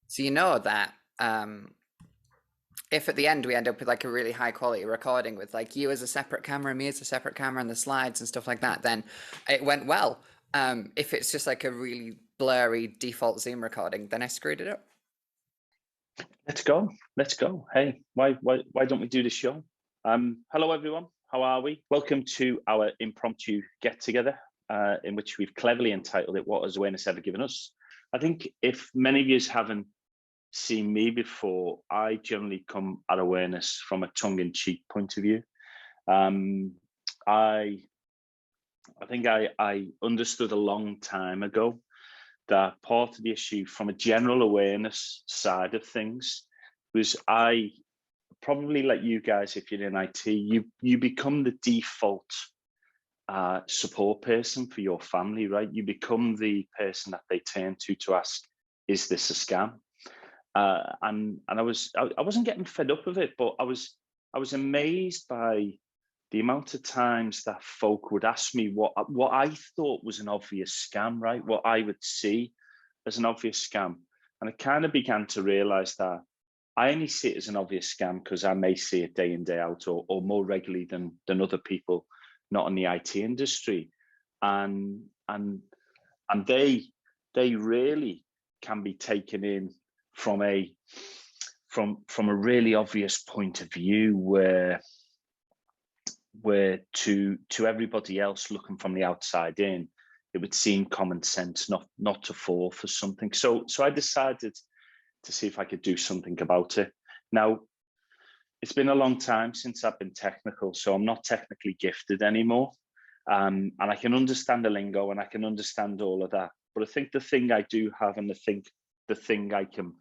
So you know that if at the end we end up with like a really high quality recording with like you as a separate camera, me as a separate camera, and the slides and stuff like that, then it went well. If it's just like a really blurry default Zoom recording, then I screwed it up. Let's go. Let's go. Hey, why don't we do the show? Hello everyone. How are we? Welcome to our impromptu get together, in which we've cleverly entitled it "What Has Awareness Ever Given Us?" I think if many of you haven't seen me before, I generally come at awareness from a tongue-in-cheek point of view. I think I understood a long time ago that part of the issue from a general awareness side of things was I probably like you guys, if you're in IT, you become the default support person for your family, right? You become the person that they turn to ask, is this a scam? And I wasn't getting fed up of it, but I was amazed by the amount of times that folk would ask me what I thought was an obvious scam, right? What I would see as an obvious scam. And I kind of began to realize that I only see it as an obvious scam because I may see it day in, day out, or more regularly than other people not in the IT industry. And they really can be taken in from a really obvious point of view where to everybody else looking from the outside in, it would seem common sense not to fall for something. So I decided to see if I could do something about it. Now, it's been a long time since I've been technical, so I'm not technically gifted anymore. And I can understand the lingo and I can understand all of that. But I think the thing I do have, and the thing I can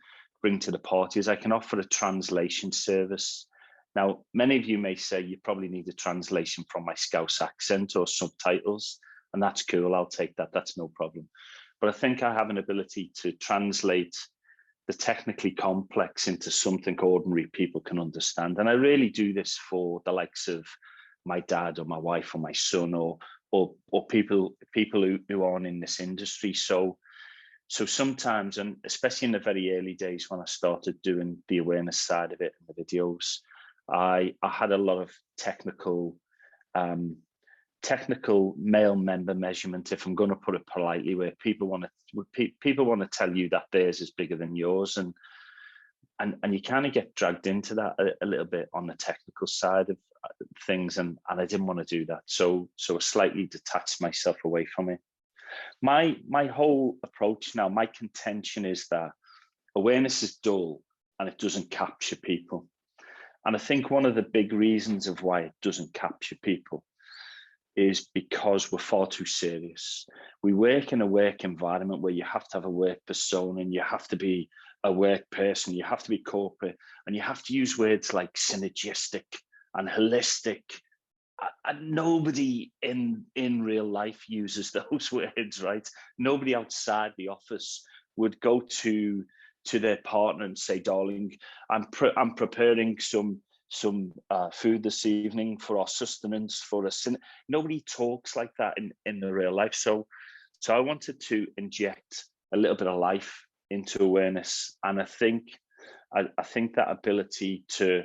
bring to the party, is I can offer a translation service. Now, many of you may say you probably need a translation from my Scouse accent or subtitles, and that's cool. I'll take that. That's no problem. But I think I have an ability to translate the technically complex into something ordinary people can understand. And I really do this for the likes of my dad or my wife or my son or people who aren't in this industry. So sometimes, and especially in the very early days when I started doing the awareness side of it and the videos, I had a lot of technical male member measurement, if I'm going to put it politely, where people want to tell you that theirs is bigger than yours, and you kind of get dragged into that a little bit on the technical side of things, and I didn't want to do that, so I slightly detached myself away from it. My whole approach now, my contention is that awareness is dull and it doesn't capture people. And I think one of the big reasons of why it doesn't capture people is because we're far too serious. We work in a work environment where you have to have a work persona, and you have to be a work person, you have to be corporate, and you have to use words like synergistic and holistic. And nobody in real life uses those words, right? Nobody outside the office would go to their partner and say, darling, I'm preparing some food this evening for our sustenance, for us. Nobody talks like that in the real life. So I wanted to inject a little bit of life into awareness. And I think that ability to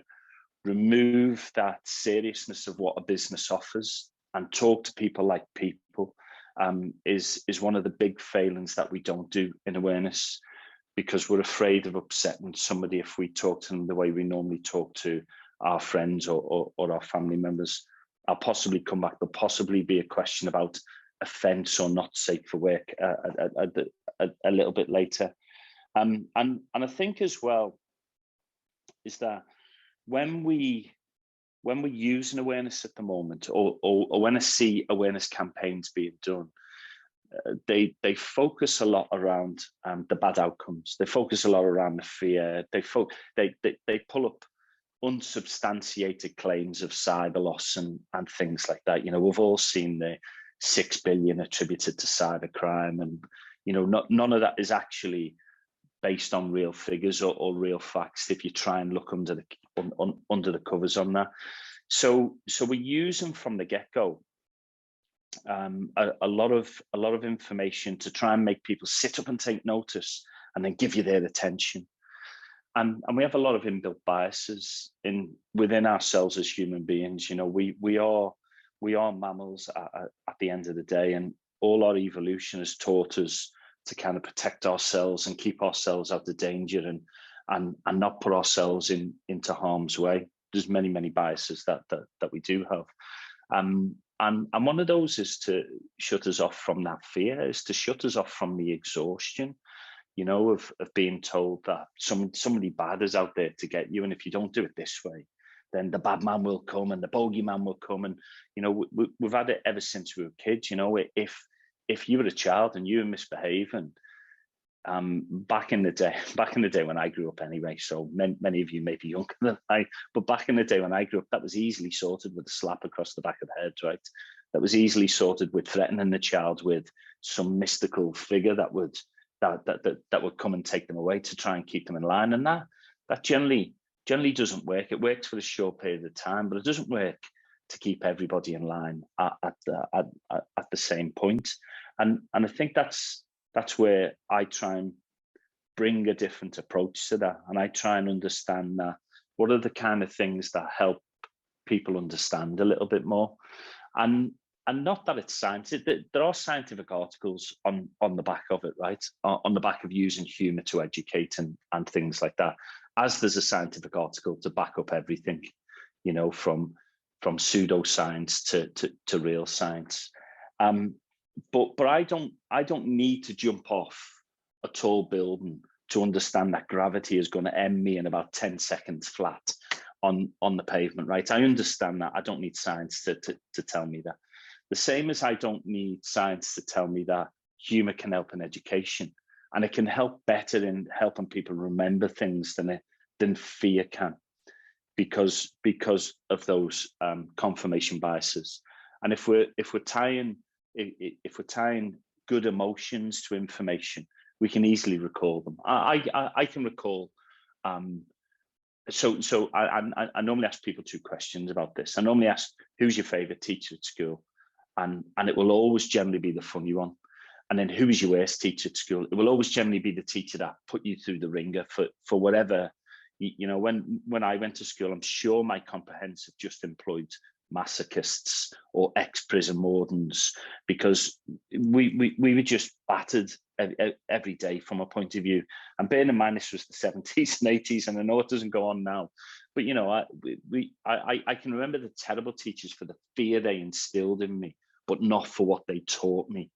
remove that seriousness of what a business offers and talk to people like people is one of the big failings that we don't do in awareness, because we're afraid of upsetting somebody if we talk to them the way we normally talk to our friends or our family members. I'll possibly come back. There'll possibly be a question about offence or not safe for work a little bit later. And I think as well is that when we use an awareness at the moment, or when I see awareness campaigns being done, they focus a lot around the bad outcomes. They focus a lot around the fear. They pull up unsubstantiated claims of cyber loss and things like that. You know, we've all seen the 6 billion attributed to cybercrime, and you know, none of that is actually based on real figures or real facts if you try and look under the covers on that. So we use them from the get-go a lot of information to try and make people sit up and take notice and then give you their attention. And we have a lot of inbuilt biases within ourselves as human beings. You know, we are mammals at the end of the day, and all our evolution has taught us to kind of protect ourselves and keep ourselves out of danger and not put ourselves into harm's way. There's many biases that we do have. And one of those is to shut us off from that fear, is to shut us off from the exhaustion, you know, of being told that somebody bad is out there to get you, and if you don't do it this way, then the bad man will come and the bogeyman will come. And you know, we've had it ever since we were kids. You know, if you were a child and you were misbehaving, back in the day when I grew up anyway, so many of you may be younger than I, but back in the day when I grew up, that was easily sorted with a slap across the back of the head, right? That was easily sorted with threatening the child with some mystical figure that would come and take them away to try and keep them in line. And that generally doesn't work. It works for a short period of time, but it doesn't work to keep everybody in line at the same point. And I think that's where I try and bring a different approach to that. And I try and understand that what are the kind of things that help people understand a little bit more. And not that it's science. There are scientific articles on the back of it, right? On the back of using humor to educate and things like that. As there's a scientific article to back up everything, you know, from pseudoscience to real science. But I don't need to jump off a tall building to understand that gravity is going to end me in about 10 seconds flat on the pavement, right? I understand that. I don't need science to tell me that. The same as I don't need science to tell me that humor can help in education, and it can help better in helping people remember things than fear can, because of those confirmation biases. And if we're tying good emotions to information, we can easily recall them. I can recall. So I normally ask people two questions about this. I normally ask, who's your favorite teacher at school? And it will always generally be the funny one. And then, who is your worst teacher at school? It will always generally be the teacher that put you through the ringer for whatever. You know, when I went to school, I'm sure my comprehensive just employed masochists or ex-prison wardens, because we were just battered every day from a point of view. And bearing in mind, this was the 70s and 80s, and I know it doesn't go on now, but you know, I can remember the terrible teachers for the fear they instilled in me, but not for what they taught me.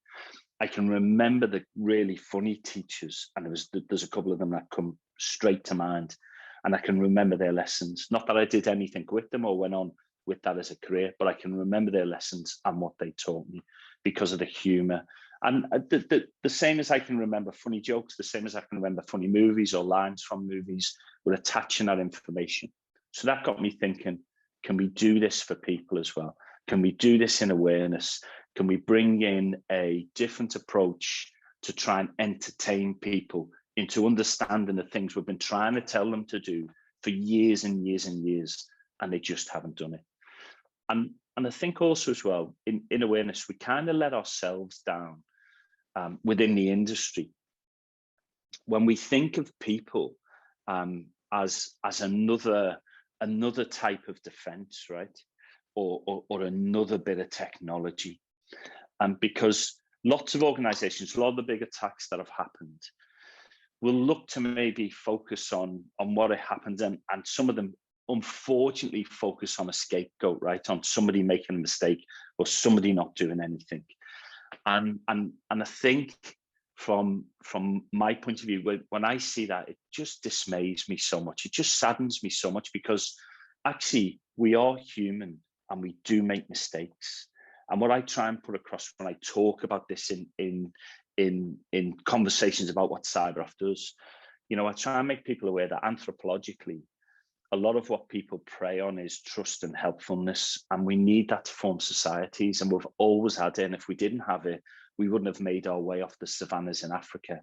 I can remember the really funny teachers, and there's a couple of them that come straight to mind, and I can remember their lessons. Not that I did anything with them or went on with that as a career, but I can remember their lessons and what they taught me because of the humor. And the same as I can remember funny jokes, the same as I can remember funny movies or lines from movies, we're attaching that information. So that got me thinking, can we do this for people as well? Can we do this in awareness? Can we bring in a different approach to try and entertain people into understanding the things we've been trying to tell them to do for years and years and years, and they just haven't done it? And I think also as well, in awareness, we kind of let ourselves down within the industry when we think of people as another type of defense, right? Or another bit of technology. Because lots of organizations, a lot of the big attacks that have happened, will look to maybe focus on what had happened, and some of them unfortunately focus on a scapegoat, right? On somebody making a mistake or somebody not doing anything. And I think from my point of view, when I see that, it just dismays me so much. It just saddens me so much, because actually we are human and we do make mistakes. And what I try and put across when I talk about this in conversations about what CyberOff does, you know, I try and make people aware that anthropologically, a lot of what people prey on is trust and helpfulness, and we need that to form societies, and we've always had it. And if we didn't have it, we wouldn't have made our way off the savannas in Africa,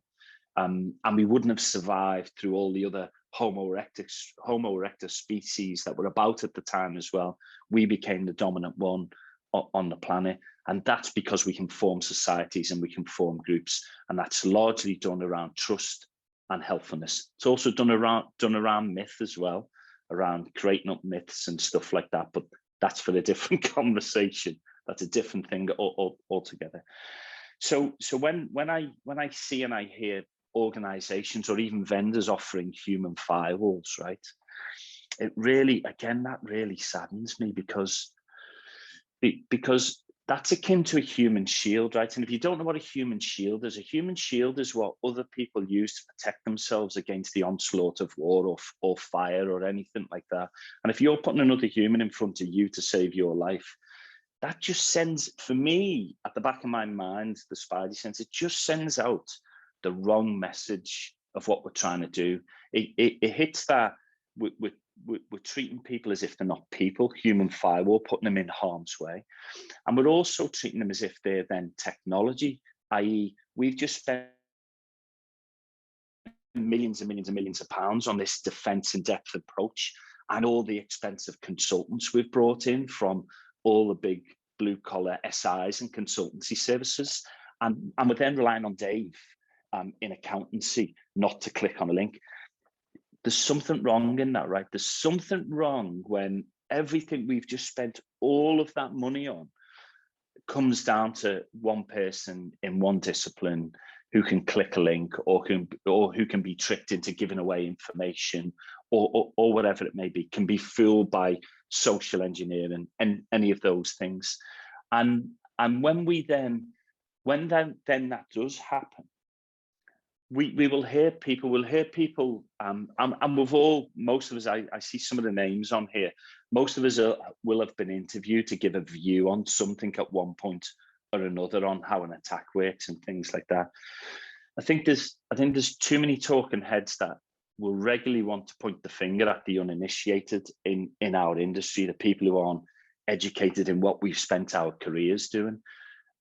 and we wouldn't have survived through all the other Homo erectus species that were about at the time as well. We became the dominant one on the planet. And that's because we can form societies and we can form groups. And that's largely done around trust and helpfulness. It's also done around myth as well, around creating up myths and stuff like that. But that's for a different conversation. That's a different thing altogether. So when I see and I hear organizations or even vendors offering human firewalls, right, it really, again, that really saddens me, because that's akin to a human shield, right? And if you don't know what a human shield is what other people use to protect themselves against the onslaught of war or fire or anything like that. And if you're putting another human in front of you to save your life, that just sends, for me, at the back of my mind, the spidey sense, it just sends out the wrong message of what we're trying to do. It hits that we're treating people as if they're not people, human firewall, putting them in harm's way. And we're also treating them as if they're then technology, i.e. we've just spent millions and millions and millions of pounds on this defense in depth approach, and all the expensive consultants we've brought in from all the big blue collar SIs and consultancy services. And we're then relying on Dave in accountancy not to click on a link. There's something wrong in that, right? There's something wrong when everything we've just spent all of that money on comes down to one person in one discipline who can click a link or who can be tricked into giving away information or whatever it may be, can be fooled by social engineering and any of those things. And when that does happen, we will hear people, and we've all, most of us, I see some of the names on here, most of us will have been interviewed to give a view on something at one point or another on how an attack works and things like that. I think there's too many talking heads that will regularly want to point the finger at the uninitiated in our industry, the people who aren't educated in what we've spent our careers doing.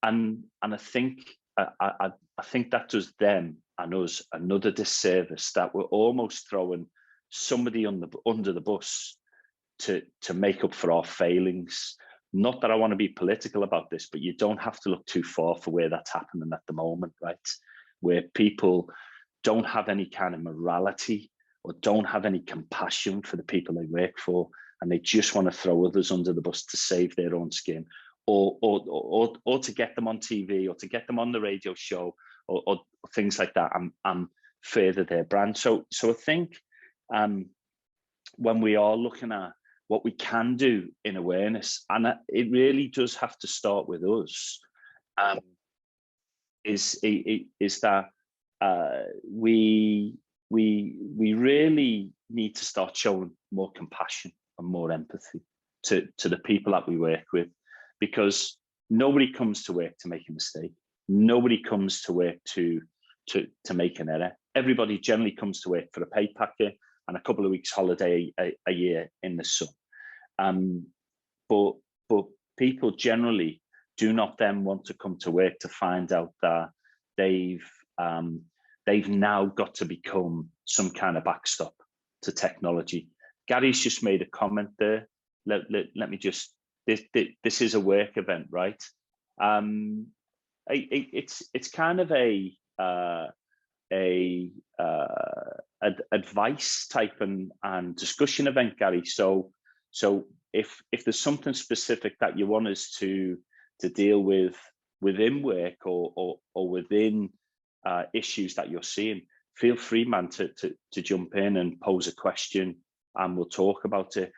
And I think that does them and us another disservice, that we're almost throwing somebody under the bus to make up for our failings. Not that I want to be political about this, but you don't have to look too far for where that's happening at the moment, right? Where people don't have any kind of morality or don't have any compassion for the people they work for, and they just want to throw others under the bus to save their own skin, or to get them on TV or to get them on the radio show or things like that, and further their brand. So I think when we are looking at what we can do in awareness, and it really does have to start with us, is that we really need to start showing more compassion and more empathy to the people that we work with, because nobody comes to work to make a mistake. Nobody comes to work to make an error. Everybody generally comes to work for a pay packet and a couple of weeks holiday a year in the sun. But people generally do not then want to come to work to find out that they've now got to become some kind of backstop to technology. Gary's just made a comment there. Let me just, this is a work event, right? It's kind of a advice type and discussion event, Gary. So if there's something specific that you want us to deal with within work or within issues that you're seeing, feel free, man, to jump in and pose a question, and we'll talk about it.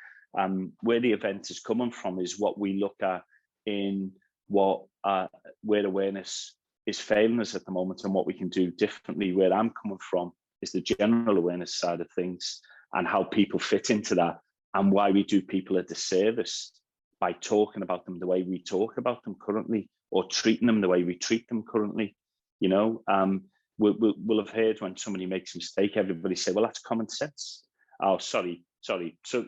Where the event is coming from is what we look at in where awareness is failing us at the moment and what we can do differently. Where I'm coming from is the general awareness side of things and how people fit into that, and why we do people a disservice by talking about them the way we talk about them currently, or treating them the way we treat them currently. You know, we'll have heard when somebody makes a mistake, everybody say, well, that's common sense. Oh, sorry. So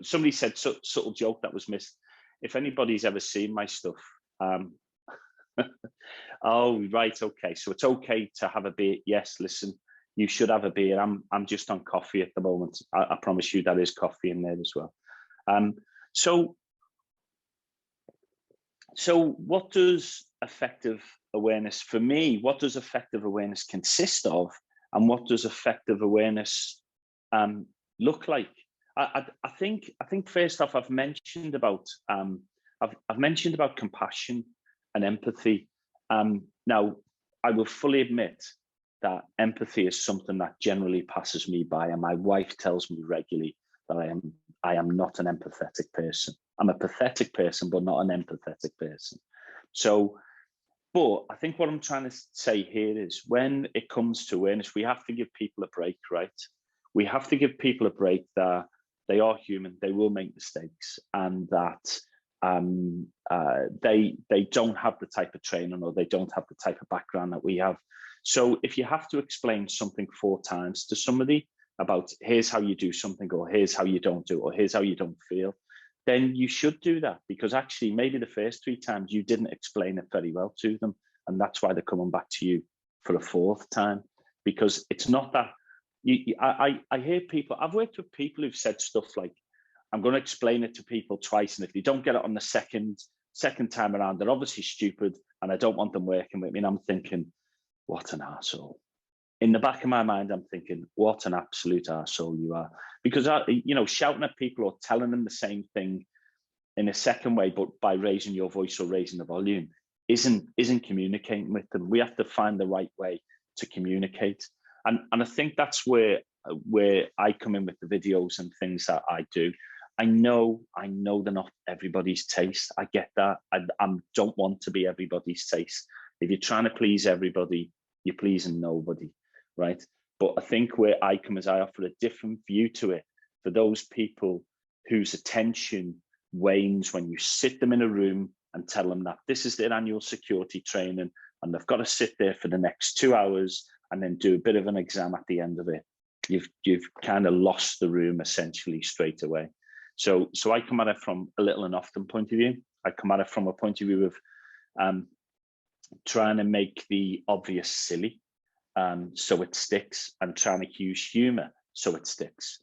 somebody said subtle joke that was missed. If anybody's ever seen my stuff, oh, right, okay. So it's okay to have a beer. Yes, listen, you should have a beer. I'm just on coffee at the moment. I promise you that is coffee in there as well. So So what does effective awareness, for me, what does effective awareness consist of, and what does effective awareness look like? I think first off, I've mentioned about compassion and empathy. Now, I will fully admit that empathy is something that generally passes me by, and my wife tells me regularly that I am not an empathetic person. I'm a pathetic person, but not an empathetic person. So, but I think what I'm trying to say here is, when it comes to awareness, we have to give people a break, right? We have to give people a break that they are human, they will make mistakes, and that they don't have the type of training, or they don't have the type of background that we have. So if you have to explain something 4 times to somebody about, here's how you do something, or here's how you don't do it, or here's how you don't feel, then you should do that, because actually maybe the first 3 times you didn't explain it very well to them, and that's why they're coming back to you for a 4th time. Because it's not that I hear people, I've worked with people who've said stuff like, I'm going to explain it to people twice, and if they don't get it on the second time around, they're obviously stupid, and I don't want them working with me. And I'm thinking, what an arsehole. In the back of my mind, I'm thinking, what an absolute arsehole you are. Because, shouting at people or telling them the same thing in a second way, but by raising your voice or raising the volume, isn't communicating with them. We have to find the right way to communicate. And I think that's where I come in with the videos and things that I do. I know they're not everybody's taste. I get that. I don't want to be everybody's taste. If you're trying to please everybody, you're pleasing nobody, right? But I think where I come is, I offer a different view to it for those people whose attention wanes when you sit them in a room and tell them that this is their annual security training, and they've got to sit there for the next 2 hours and then do a bit of an exam at the end of it. You've kind of lost the room essentially straight away. So I come at it from a little and often point of view. I come at it from a point of view of trying to make the obvious silly, so it sticks, and trying to use humor so it sticks.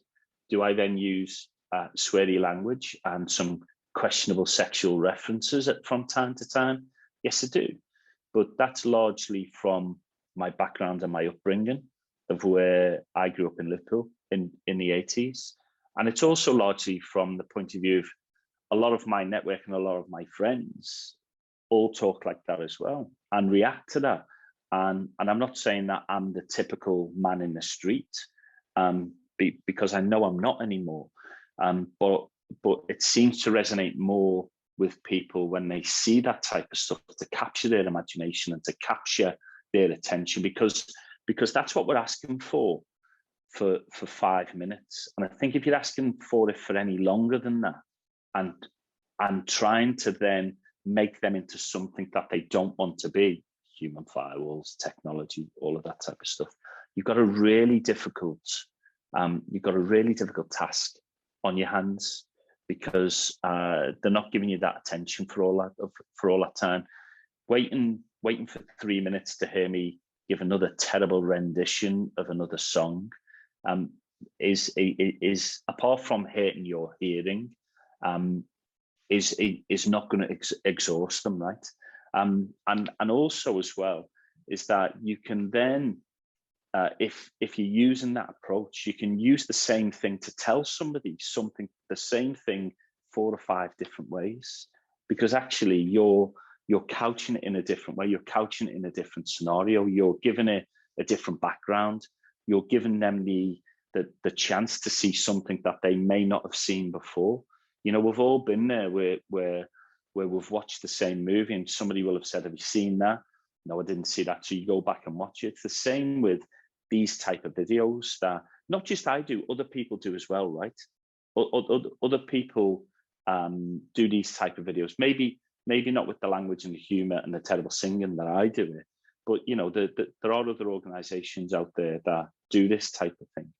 Do I then use sweary language and some questionable sexual references from time to time? Yes, I do. But that's largely from my background and my upbringing, of where I grew up in Liverpool in the 80s. And it's also largely from the point of view of a lot of my network and a lot of my friends all talk like that as well and react to that. And I'm not saying that I'm the typical man in the street, because I know I'm not anymore. But it seems to resonate more with people when they see that type of stuff, to capture their imagination and to capture their attention, because that's what we're asking for 5 minutes. And I think if you're asking for it for any longer than that, and trying to then make them into something that they don't want to be, human firewalls, technology, all of that type of stuff, you've got a really difficult task on your hands, because they're not giving you that attention for all that time. Waiting for 3 minutes to hear me give another terrible rendition of another song is apart from hurting your hearing, is not going to exhaust them, right? And also as well is that you can then, if you're using that approach, you can use the same thing to tell somebody something, the same thing 4 or 5 different ways, because actually you're couching it in a different way. You're couching it in a different scenario. You're giving it a different background. You're giving them the chance to see something that they may not have seen before. You know, we've all been there where we've watched the same movie and somebody will have said, have you seen that? No, I didn't see that. So you go back and watch it. It's the same with these type of videos that not just I do, other people do as well, right? Other people do these type of videos. Maybe not with the language and the humor and the terrible singing that I do it, but you know, there are other organizations out there that do this type of thing.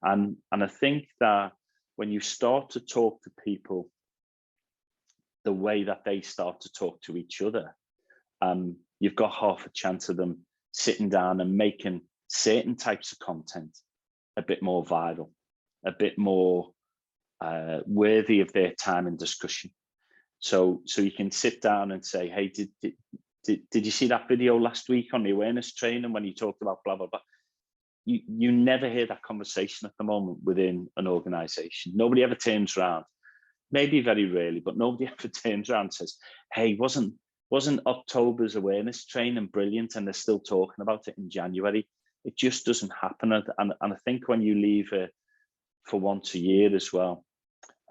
And I think that when you start to talk to people the way that they start to talk to each other, you've got half a chance of them sitting down and making certain types of content a bit more viral, a bit more worthy of their time and discussion. So you can sit down and say, hey, did you see that video last week on the awareness training when you talked about blah, blah, blah? You never hear that conversation at the moment within an organization. Nobody ever turns around, maybe very rarely, but nobody ever turns around and says, hey, wasn't October's awareness training brilliant and they're still talking about it in January? It just doesn't happen. And I think when you leave it for once a year as well,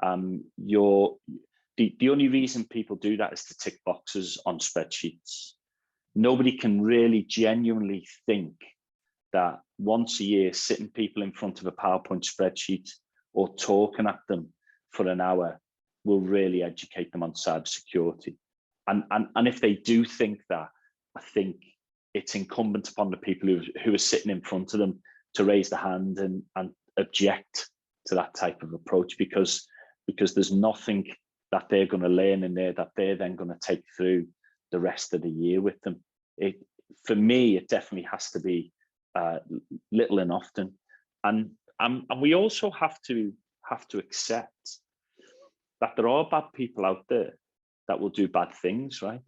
the only reason people do that is to tick boxes on spreadsheets. Nobody can really genuinely think that once a year, sitting people in front of a PowerPoint spreadsheet or talking at them for an hour will really educate them on cybersecurity. And if they do think that, I think it's incumbent upon the people who are sitting in front of them to raise the hand and object to that type of approach, because there's nothing that they're going to learn in there that they're then going to take through the rest of the year with them. For me, it definitely has to be little and often, and we also have to accept that there are bad people out there that will do bad things, right?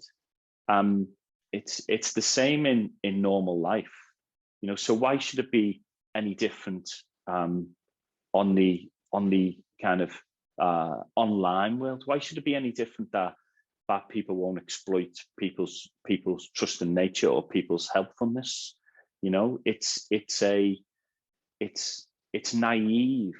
It's the same in normal life, you know. So why should it be any different on the kind of online world? Why should it be any different that bad people won't exploit people's trust in nature or people's helpfulness? You know, it's naive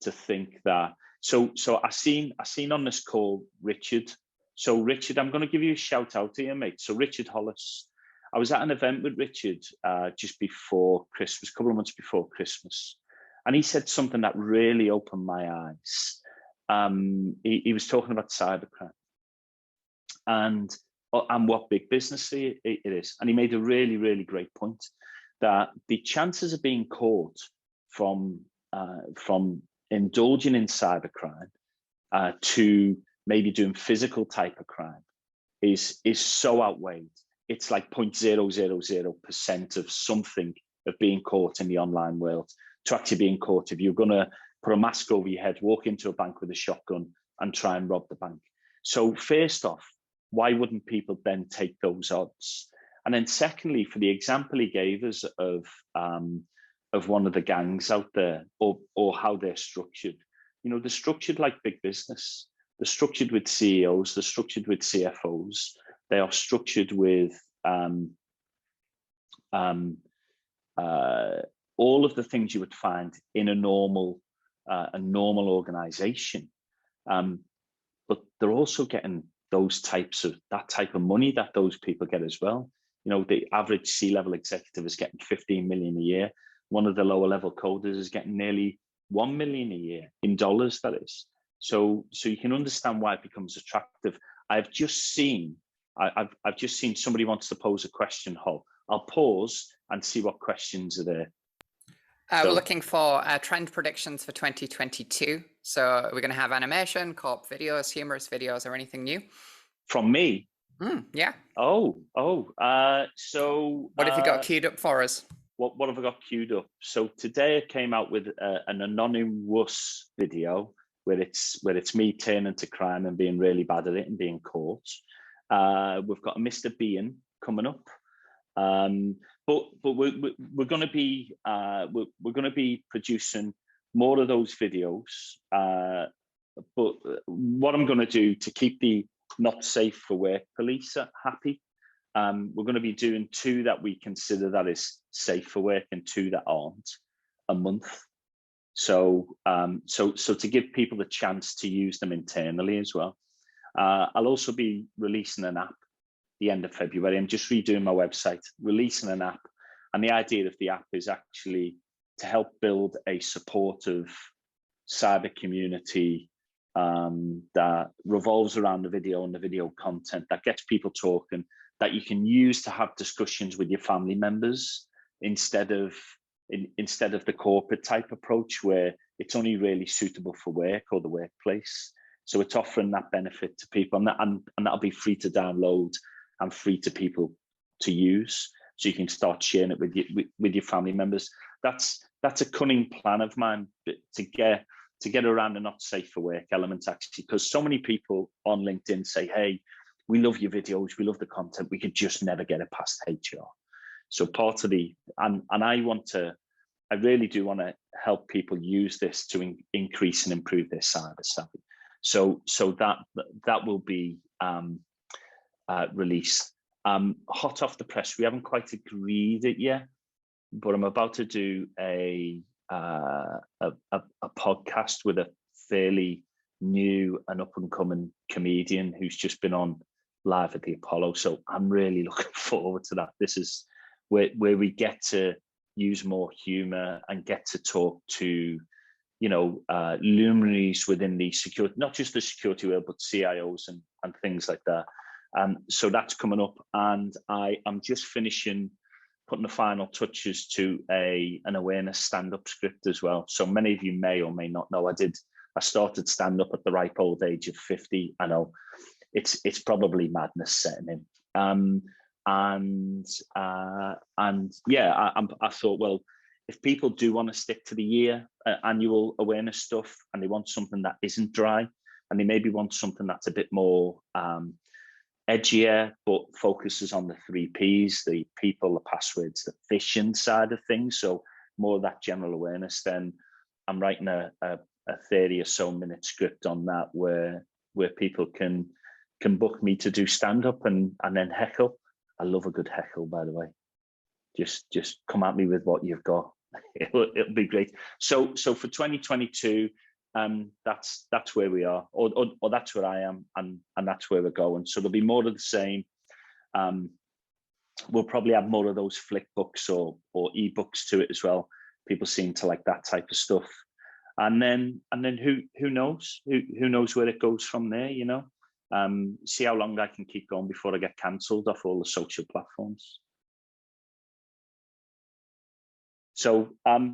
to think that. So I seen on this call Richard. So Richard, I'm going to give you a shout out here, mate. So Richard Hollis, I was at an event with Richard just before Christmas, a couple of months before Christmas, and he said something that really opened my eyes. He was talking about cybercrime and what big business it is. And he made a really, really great point that the chances of being caught from indulging in cybercrime to maybe doing physical type of crime is so outweighed. It's like 0.000% of something of being caught in the online world to actually being caught if you're going to put a mask over your head, walk into a bank with a shotgun and try and rob the bank. So first off, why wouldn't people then take those odds? And then secondly, for the example he gave us of one of the gangs out there, or how they're structured, you know, they're structured like big business. They're structured with CEOs, they're structured with CFOs, they are structured with all of the things you would find in a normal organization. But they're also getting that type of money that those people get as well. You know, the average C-level executive is getting 15 million a year. One of the lower level coders is getting nearly 1 million a year in dollars, that is. So you can understand why it becomes attractive. I've just seen somebody wants to pose a question, Hol. I'll pause and see what questions are there. We're looking for trend predictions for 2022. So we're going to have animation, co-op videos, humorous videos, or anything new? From me? Yeah. So what have you got queued up for us? What have I got queued up? So today I came out with an anonymous video where it's me turning to crime and being really bad at it and being caught. We've got a Mr. Bean coming up. But we're going to be producing more of those videos. But what I'm going to do to keep the not safe for work police happy, we're going to be doing 2 that we consider that is safe for work and 2 that aren't a month. So to give people the chance to use them internally as well. I'll also be releasing an app the end of February. I'm just redoing my website, releasing an app. And the idea of the app is actually to help build a supportive cyber community that revolves around the video and the video content, that gets people talking, that you can use to have discussions with your family members instead of the corporate type approach where it's only really suitable for work or the workplace. So it's offering that benefit to people, and that'll be free to download and free to people to use, so you can start sharing it with your family members. That's a cunning plan of mine to to get around the not safe for work element, actually, because so many people on LinkedIn say, hey, we love your videos, we love the content, we could just never get it past HR. So part of the, and I really do want to help people use this to increase and improve their cyber savvy. So that will be released. Hot off the press, we haven't quite agreed it yet, but I'm about to do a podcast with a fairly new and up and coming comedian who's just been on live at the Apollo. So I'm really looking forward to that. This is where we get to use more humor and get to talk to, luminaries within the security, not just the security world, but CIOs and things like that. So that's coming up, and I am just finishing putting the final touches to an awareness stand-up script as well. So many of you may or may not know, I started stand-up at the ripe old age of 50. I know it's probably madness setting in. I thought, well, if people do want to stick to the year annual awareness stuff and they want something that isn't dry, and they maybe want something that's a bit more edgier, but focuses on the 3 Ps, the people, the passwords, the phishing side of things, so more of that general awareness, then I'm writing a 30 or so minute script on that where people can book me to do stand-up and then heckle. I love a good heckle, by the way. Just come at me with what you've got. It'll be great. So for 2022, that's where we are, or that's where I am, and that's where we're going. So there'll be more of the same. We'll probably have more of those flick books or ebooks to it as well. People seem to like that type of stuff. And then who knows? Who knows where it goes from there, see how long I can keep going before I get cancelled off all the social platforms. So I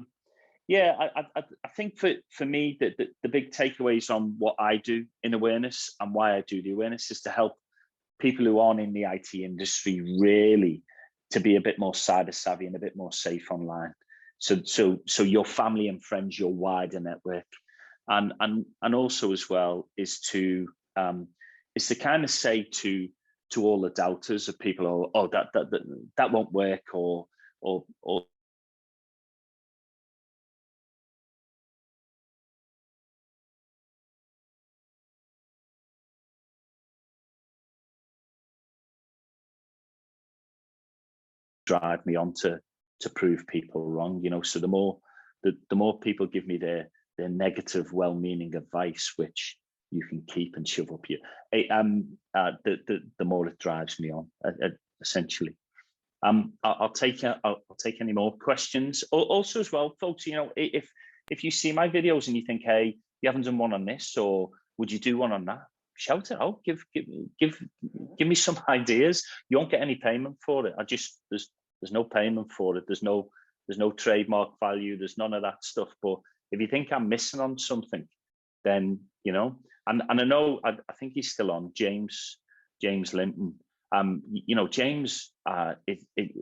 think for me, the big takeaways on what I do in awareness and why I do the awareness is to help people who aren't in the IT industry really to be a bit more cyber savvy and a bit more safe online. So your family and friends, your wider network, and also as well is to kind of say to all the doubters of people, that won't work, or drive me on to prove people wrong, so the more people give me their negative, well-meaning advice, which you can keep and shove up your, the more it drives me on, essentially. I'll take any more questions. Also, as well, folks, if you see my videos and you think, hey, you haven't done one on this, or would you do one on that? Shout it out. Give me some ideas. You won't get any payment for it. There's no payment for it. There's no trademark value. There's none of that stuff. But if you think I'm missing on something, then and I know I think he's still on, James Linton. James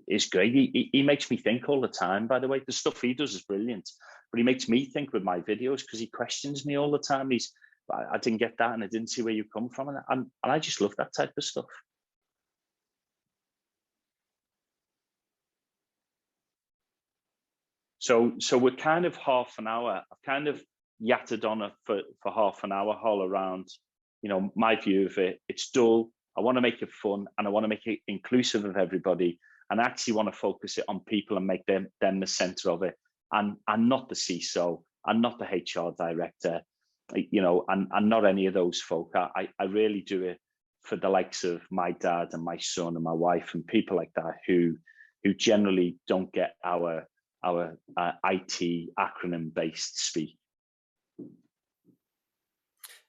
is great. He makes me think all the time. By the way, the stuff he does is brilliant. But he makes me think with my videos because he questions me all the time. I didn't get that, and I didn't see where you come from, and I just love that type of stuff. So we're kind of half an hour. I've kind of yattered on it for half an hour, all around, my view of it. It's dull. I want to make it fun, and I want to make it inclusive of everybody, and I actually want to focus it on people and make them the center of it, and not the CISO, and not the HR director, and not any of those folk. I really do it for the likes of my dad and my son and my wife and people like that who generally don't get our IT acronym based speak.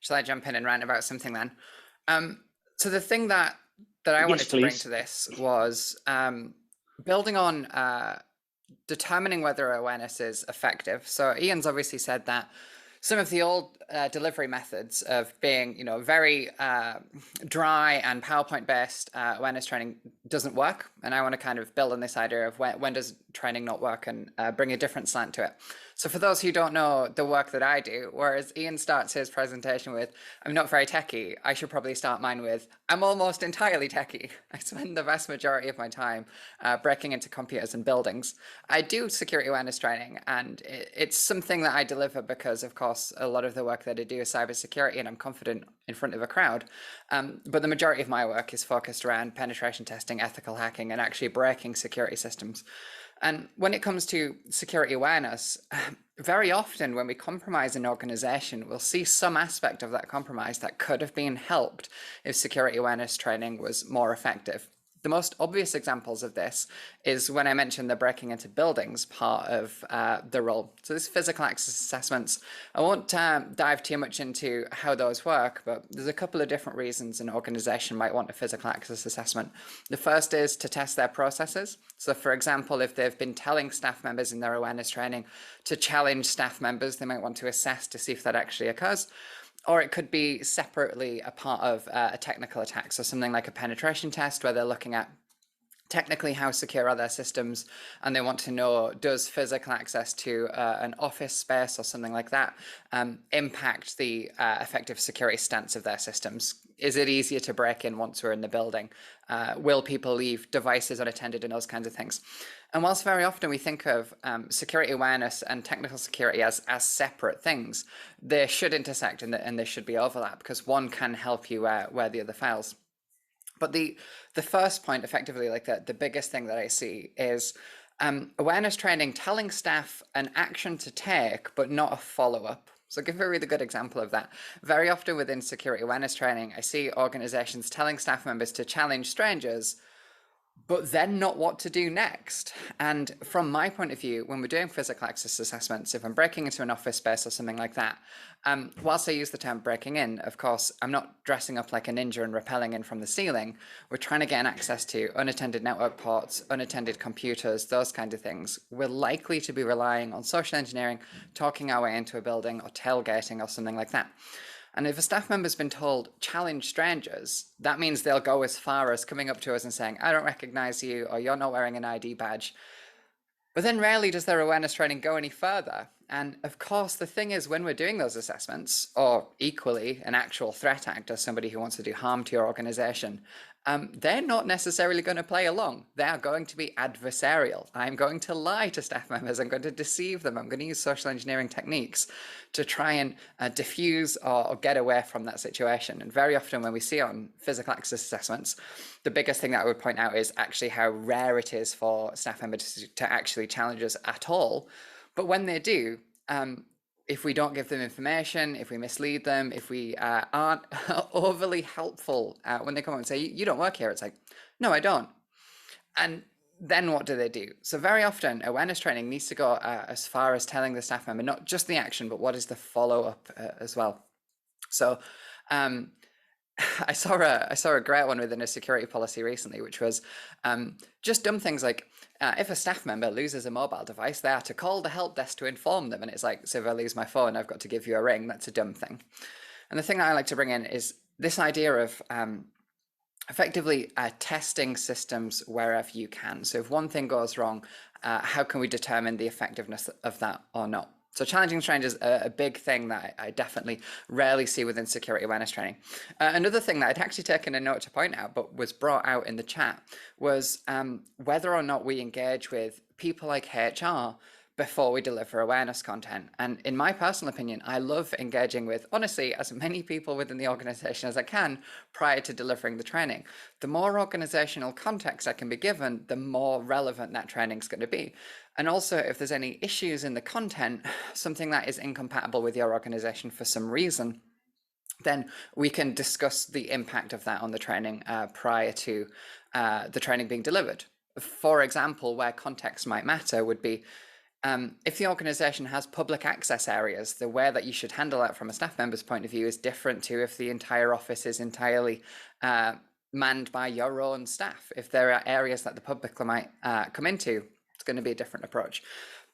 Shall I jump in and rant about something then? So the thing that I wanted to bring to this was building on determining whether awareness is effective. So Ian's obviously said that some of the old delivery methods of being, very dry and PowerPoint-based awareness training doesn't work. And I want to kind of build on this idea of when does training not work and bring a different slant to it. So for those who don't know the work that I do, whereas Ian starts his presentation with, I'm not very techie, I should probably start mine with, I'm almost entirely techie. I spend the vast majority of my time breaking into computers and buildings. I do security awareness training, and it's something that I deliver because, of course, a lot of the work that I do is cybersecurity, and I'm confident in front of a crowd. But the majority of my work is focused around penetration testing, ethical hacking, and actually breaking security systems. And when it comes to security awareness, very often when we compromise an organization, we'll see some aspect of that compromise that could have been helped if security awareness training was more effective. The most obvious examples of this is when I mentioned the breaking into buildings part of the role. So this physical access assessments, I won't dive too much into how those work, but there's a couple of different reasons an organization might want a physical access assessment. The first is to test their processes. So for example, if they've been telling staff members in their awareness training to challenge staff members, they might want to assess to see if that actually occurs. Or it could be separately a part of a technical attack. So something like a penetration test where they're looking at technically how secure are their systems, and they want to know, does physical access to an office space or something like that impact the effective security stance of their systems? Is it easier to break in once we're in the building? Will people leave devices unattended and those kinds of things? And whilst very often we think of security awareness and technical security as separate things, they should intersect and there should be overlap, because one can help you where the other fails. But the first point, effectively, like the biggest thing that I see is awareness training telling staff an action to take, but not a follow-up. So I'll give a really good example of that. Very often within security awareness training, I see organizations telling staff members to challenge strangers, but then not what to do next. And from my point of view, when we're doing physical access assessments, if I'm breaking into an office space or something like that, whilst I use the term breaking in, of course, I'm not dressing up like a ninja and rappelling in from the ceiling. We're trying to gain access to unattended network ports, unattended computers, those kinds of things. We're likely to be relying on social engineering, talking our way into a building, or tailgating or something like that. And if a staff member's been told, challenge strangers, that means they'll go as far as coming up to us and saying, I don't recognize you, or you're not wearing an ID badge. But then rarely does their awareness training go any further. And of course, the thing is, when we're doing those assessments, or equally an actual threat actor, somebody who wants to do harm to your organization, they're not necessarily going to play along. They are going to be adversarial. I'm going to lie to staff members. I'm going to deceive them. I'm going to use social engineering techniques to try and diffuse or get away from that situation. And very often when we see on physical access assessments, the biggest thing that I would point out is actually how rare it is for staff members to actually challenge us at all. But when they do, if we don't give them information, if we mislead them, if we aren't overly helpful when they come up and say, you don't work here, it's like, no, I don't. And then what do they do? So very often awareness training needs to go as far as telling the staff member, not just the action, but what is the follow-up as well. So I saw a great one within a security policy recently, which was just dumb things like, if a staff member loses a mobile device, they are to call the help desk to inform them. And it's like, so if I lose my phone, I've got to give you a ring. That's a dumb thing. And the thing that I like to bring in is this idea of effectively testing systems wherever you can. So if one thing goes wrong, how can we determine the effectiveness of that or not? So challenging strangers is a big thing that I definitely rarely see within security awareness training. Another thing that I'd actually taken a note to point out, but was brought out in the chat, was whether or not we engage with people like HR before we deliver awareness content. And in my personal opinion, I love engaging with, honestly, as many people within the organization as I can prior to delivering the training. The more organizational context I can be given, the more relevant that training is going to be. And also, if there's any issues in the content, something that is incompatible with your organization for some reason, then we can discuss the impact of that on the training prior to the training being delivered. For example, where context might matter would be, if the organization has public access areas, the way that you should handle that from a staff member's point of view is different to if the entire office is entirely manned by your own staff. If there are areas that the public might come into, it's going to be a different approach.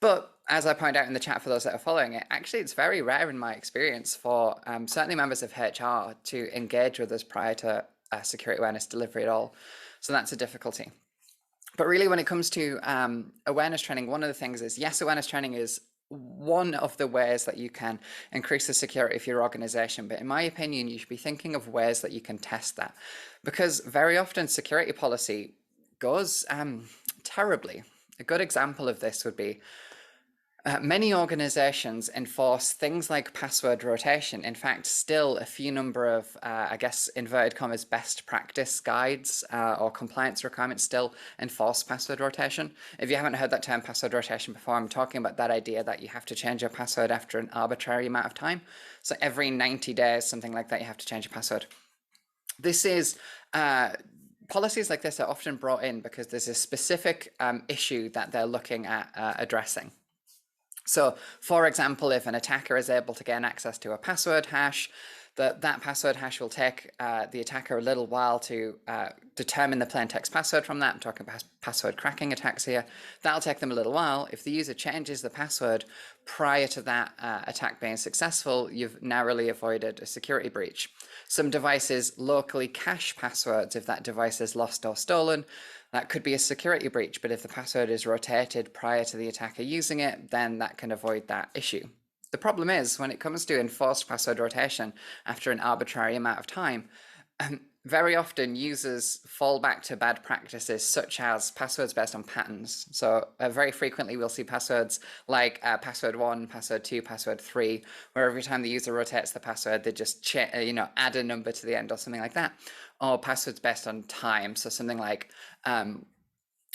But as I point out in the chat for those that are following it, actually it's very rare in my experience for certainly members of HR to engage with us prior to security awareness delivery at all. So that's a difficulty. But really, when it comes to awareness training, one of the things is, yes, awareness training is one of the ways that you can increase the security of your organization. But in my opinion, you should be thinking of ways that you can test that, because very often security policy goes terribly. A good example of this would be many organizations enforce things like password rotation. In fact, still a few number of, I guess, inverted commas, best practice guides or compliance requirements still enforce password rotation. If you haven't heard that term password rotation before, I'm talking about that idea that you have to change your password after an arbitrary amount of time. So every 90 days, something like that, you have to change your password. This is policies like this are often brought in because there's a specific issue that they're looking at addressing. So, for example, if an attacker is able to gain access to a password hash, that password hash will take the attacker a little while to determine the plain text password from that. I'm talking about password cracking attacks here. That'll take them a little while. If the user changes the password prior to that attack being successful, you've narrowly avoided a security breach. Some devices locally cache passwords if that device is lost or stolen. That could be a security breach, but if the password is rotated prior to the attacker using it, then that can avoid that issue. The problem is, when it comes to enforced password rotation after an arbitrary amount of time, very often users fall back to bad practices such as passwords based on patterns. So very frequently we'll see passwords like password 1, password 2, password 3, where every time the user rotates the password, they just add a number to the end or something like that. Or passwords based on time, so something like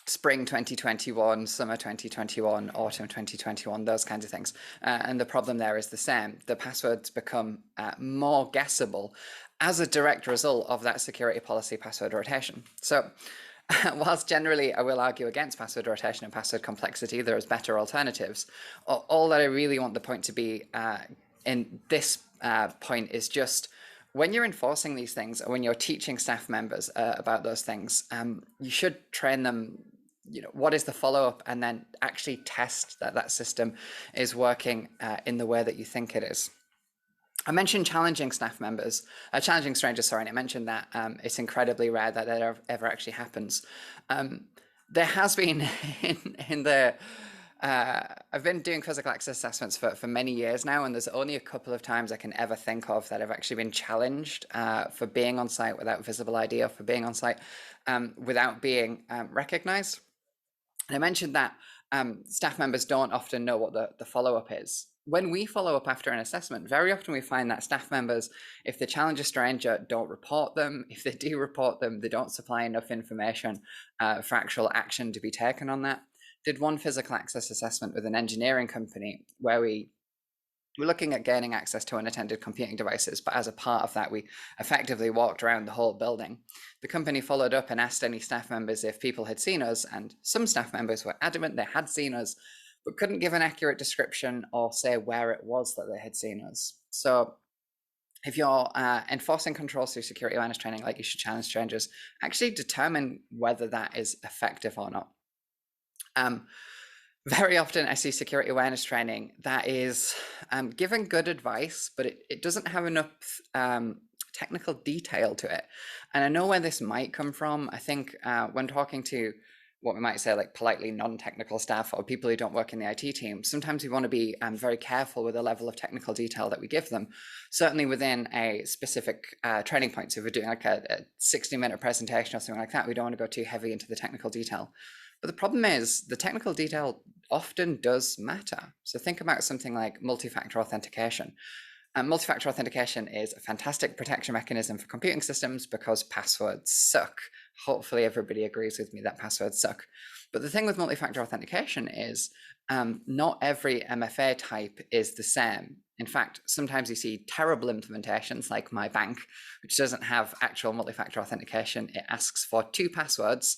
spring 2021, summer 2021, autumn 2021, those kinds of things. And the problem there is the same. The passwords become more guessable as a direct result of that security policy password rotation. So whilst generally I will argue against password rotation and password complexity, there is better alternatives. All that I really want the point to be in this point is just, when you're enforcing these things, or when you're teaching staff members about those things, you should train them, what is the follow-up, and then actually test that that system is working in the way that you think it is. I mentioned challenging strangers, and I mentioned that it's incredibly rare that that ever actually happens. There has been in the I've been doing physical access assessments for many years now, and there's only a couple of times I can ever think of that I've actually been challenged for being on site without visible ID, or for being on site without being recognized. And I mentioned that staff members don't often know what the follow-up is. When we follow up after an assessment, very often we find that staff members, if they challenge a stranger, don't report them. If they do report them, they don't supply enough information for actual action to be taken on that. Did one physical access assessment with an engineering company where we were looking at gaining access to unattended computing devices, but as a part of that, we effectively walked around the whole building. The company followed up and asked any staff members if people had seen us, and some staff members were adamant they had seen us, but couldn't give an accurate description or say where it was that they had seen us. So if you're enforcing controls through security awareness training, like, you should challenge strangers, actually determine whether that is effective or not. Very often I see security awareness training that is given good advice, but it doesn't have enough technical detail to it. And I know where this might come from. I think when talking to what we might say, like, politely non-technical staff or people who don't work in the IT team, sometimes we want to be very careful with the level of technical detail that we give them, certainly within a specific training point. So if we're doing like a 60-minute presentation or something like that, we don't want to go too heavy into the technical detail. But the problem is the technical detail often does matter. So think about something like multi-factor authentication. Multi-factor authentication is a fantastic protection mechanism for computing systems because passwords suck. Hopefully everybody agrees with me that passwords suck. But the thing with multi-factor authentication is not every MFA type is the same. In fact, sometimes you see terrible implementations like my bank, which doesn't have actual multi-factor authentication. It asks for 2 passwords.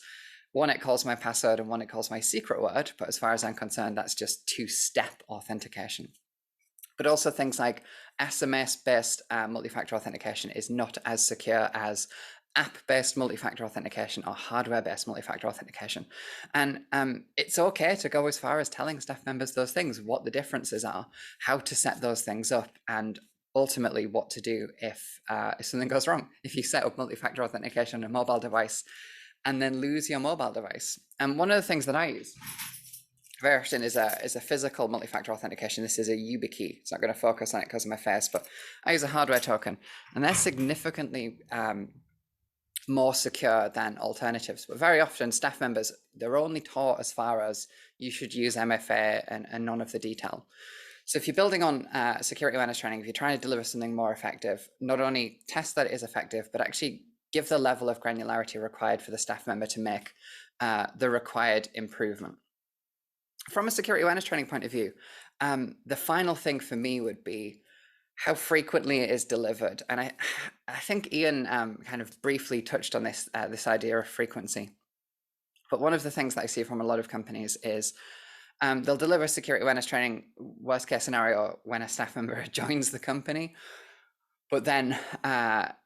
One it calls my password and one it calls my secret word. But as far as I'm concerned, that's just 2-step authentication. But also things like SMS-based multi-factor authentication is not as secure as app-based multi-factor authentication or hardware-based multi-factor authentication. And it's okay to go as far as telling staff members those things, what the differences are, how to set those things up, and ultimately what to do if something goes wrong. If you set up multi-factor authentication on a mobile device and then lose your mobile device. And one of the things that I use very often is a physical multi-factor authentication. This is a YubiKey. It's not going to focus on it because of my face, but I use a hardware token, and they're significantly more secure than alternatives. But very often staff members, they're only taught as far as you should use MFA and none of the detail. So if you're building on security awareness training, if you're trying to deliver something more effective, not only test that it is effective, but actually give the level of granularity required for the staff member to make the required improvement. From a security awareness training point of view, the final thing for me would be how frequently it is delivered. And I think Ian kind of briefly touched on this idea of frequency. But one of the things that I see from a lot of companies is they'll deliver security awareness training, worst case scenario, when a staff member joins the company, but then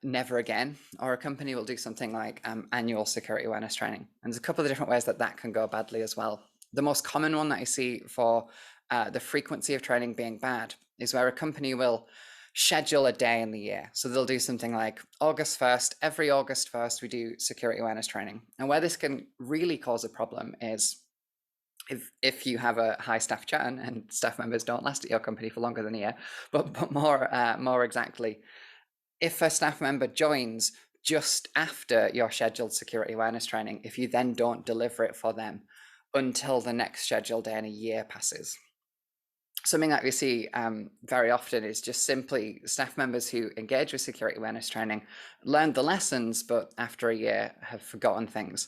never again. Or a company will do something like annual security awareness training. And there's a couple of different ways that that can go badly as well. The most common one that I see for the frequency of training being bad is where a company will schedule a day in the year. So they'll do something like August 1st, every August 1st, we do security awareness training. And where this can really cause a problem is if you have a high staff churn and staff members don't last at your company for longer than a year, but more exactly, if a staff member joins just after your scheduled security awareness training, if you then don't deliver it for them until the next scheduled day in a year passes. Something that we see very often is just simply staff members who engage with security awareness training, learned the lessons, but after a year have forgotten things.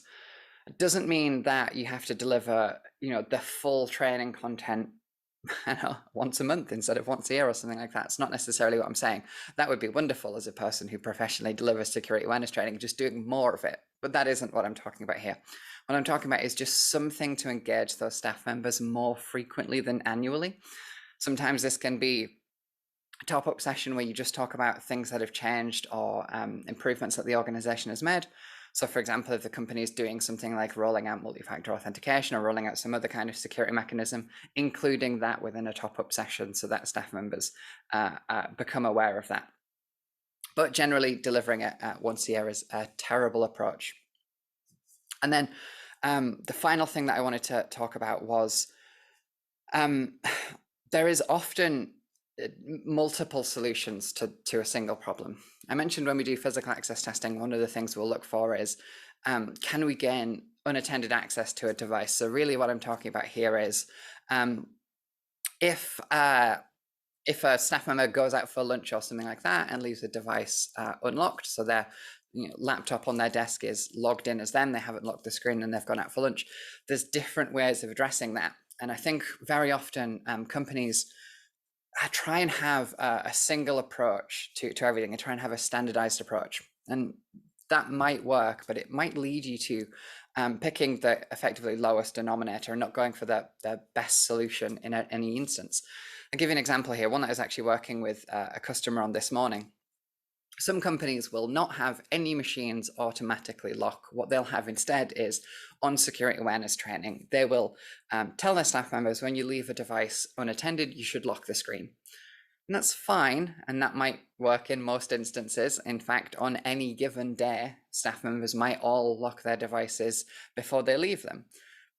It doesn't mean that you have to deliver, the full training content once a month instead of once a year or something like that. It's not necessarily what I'm saying. That would be wonderful as a person who professionally delivers security awareness training, just doing more of it. But that isn't what I'm talking about here. What I'm talking about is just something to engage those staff members more frequently than annually. Sometimes this can be a top-up session where you just talk about things that have changed or improvements that the organization has made. So for example, if the company is doing something like rolling out multi-factor authentication or rolling out some other kind of security mechanism, including that within a top-up session so that staff members become aware of that. But generally delivering it once a year is a terrible approach. And then the final thing that I wanted to talk about was there is often multiple solutions to a single problem. I mentioned when we do physical access testing, one of the things we'll look for is, can we gain unattended access to a device? So really what I'm talking about here is if a staff member goes out for lunch or something like that and leaves a device unlocked, so their laptop on their desk is logged in as them, they haven't locked the screen and they've gone out for lunch, there's different ways of addressing that. And I think very often companies try and have a single approach to everything and try and have a standardized approach. And that might work, but it might lead you to picking the effectively lowest denominator and not going for the best solution in any instance. I'll give you an example here, one that I was actually working with a customer on this morning. Some companies will not have any machines automatically lock. What they'll have instead is on security awareness training, they will tell their staff members when you leave a device unattended, you should lock the screen. And that's fine, and that might work in most instances. In fact, on any given day, staff members might all lock their devices before they leave them.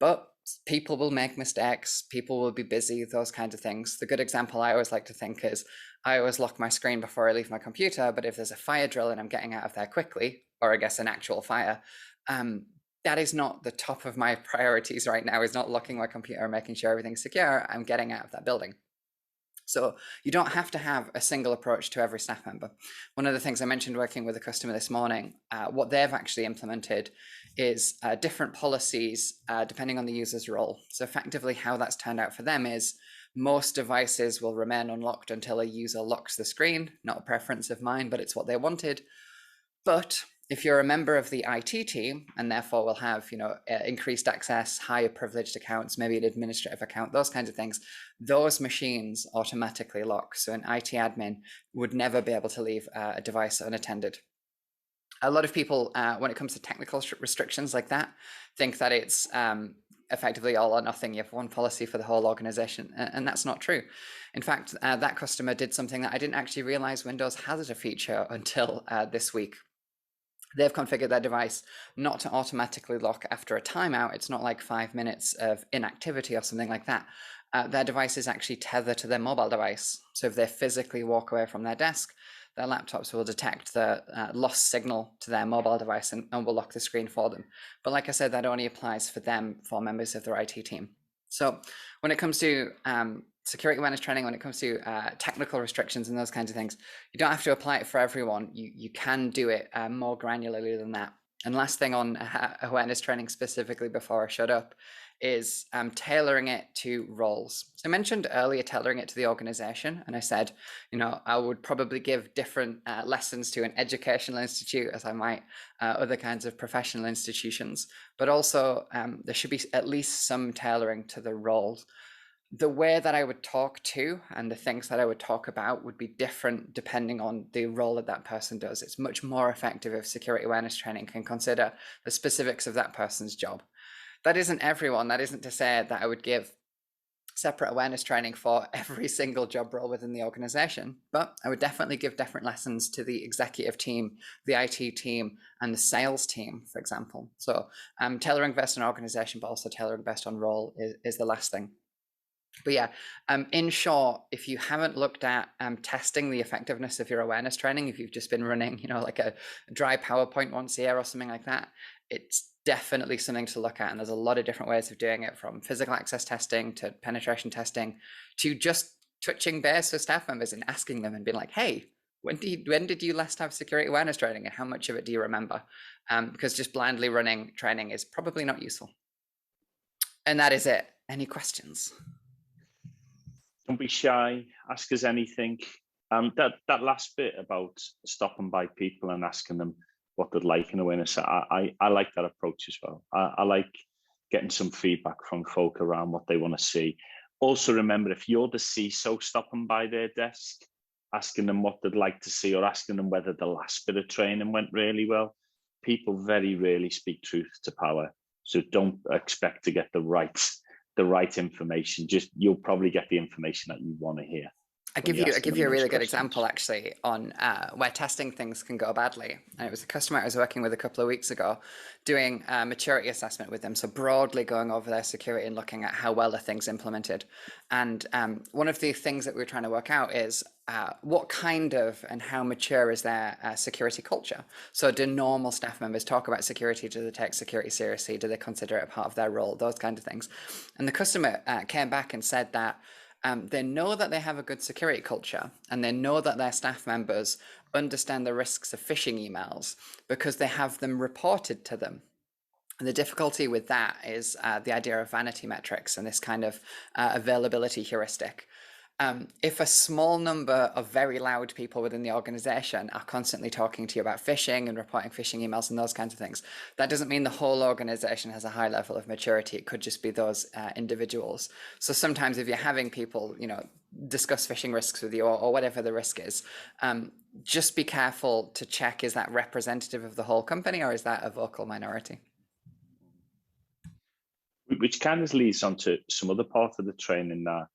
But people will make mistakes, people will be busy, those kinds of things. The good example I always like to think is, I always lock my screen before I leave my computer, but if there's a fire drill and I'm getting out of there quickly, or I guess an actual fire, that is not the top of my priorities right now, is not locking my computer and making sure everything's secure. I'm getting out of that building. So you don't have to have a single approach to every staff member. One of the things I mentioned working with a customer this morning, what they've actually implemented is different policies depending on the user's role. So effectively how that's turned out for them is most devices will remain unlocked until a user locks the screen, not a preference of mine, but it's what they wanted. But if you're a member of the IT team and therefore will have, increased access, higher privileged accounts, maybe an administrative account, those kinds of things, those machines automatically lock. So an IT admin would never be able to leave a device unattended. A lot of people, when it comes to technical restrictions like that, think that it's effectively all or nothing. You have one policy for the whole organization, and that's not true. In fact, that customer did something that I didn't actually realize Windows has as a feature until this week. they've configured their device not to automatically lock after a timeout. It's not like 5 minutes of inactivity or something like that. Their device is actually tethered to their mobile device. So if they physically walk away from their desk, their laptops will detect the lost signal to their mobile device and will lock the screen for them. But like I said, that only applies for them, for members of their IT team. So when it comes to security awareness training, when it comes to technical restrictions and those kinds of things, you don't have to apply it for everyone. You can do it more granularly than that. And last thing on awareness training specifically before I shut up is tailoring it to roles. So I mentioned earlier tailoring it to the organization, and I said, I would probably give different lessons to an educational institute as I might other kinds of professional institutions, but also there should be at least some tailoring to the roles. The way that I would talk to and the things that I would talk about would be different depending on the role that that person does. It's much more effective if security awareness training can consider the specifics of that person's job. That isn't everyone. That isn't to say that I would give separate awareness training for every single job role within the organization, but I would definitely give different lessons to the executive team, the IT team, and the sales team, for example. So tailoring based on organization, but also tailoring based on role is the last thing. But yeah, in short, if you haven't looked at testing the effectiveness of your awareness training, if you've just been running, like a dry PowerPoint once a year or something like that, it's definitely something to look at. And there's a lot of different ways of doing it, from physical access testing to penetration testing to just touching base with staff members and asking them and being like, hey, when did you last have security awareness training and how much of it do you remember? Because just blindly running training is probably not useful. And that is it. Any questions? Don't be shy. Ask us anything. That last bit about stopping by people and asking them what they'd like in awareness, I like that approach as well. I like getting some feedback from folk around what they want to see. Also, remember, if you're the CISO stopping by their desk, asking them what they'd like to see, or asking them whether the last bit of training went really well, people very rarely speak truth to power. So don't expect to get the right information. Just you'll probably get the information that you want to hear. I give you a really good example actually on where testing things can go badly. And it was a customer I was working with a couple of weeks ago, doing a maturity assessment with them. So broadly going over their security and looking at how well are things implemented. And one of the things that we were trying to work out is what kind of and how mature is their security culture? So do normal staff members talk about security? Do they take security seriously? Do they consider it a part of their role? Those kind of things. And the customer came back and said that they know that they have a good security culture, and they know that their staff members understand the risks of phishing emails because they have them reported to them. And the difficulty with that is the idea of vanity metrics and this kind of availability heuristic. If a small number of very loud people within the organization are constantly talking to you about phishing and reporting phishing emails and those kinds of things, that doesn't mean the whole organization has a high level of maturity. It could just be those individuals. So sometimes if you're having people, discuss phishing risks with you or whatever the risk is, just be careful to check, is that representative of the whole company or is that a vocal minority? Which kind of leads on to some other part of the training that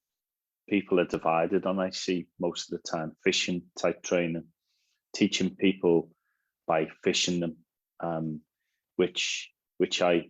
people are divided on. I see most of the time phishing type training, teaching people by phishing them, which I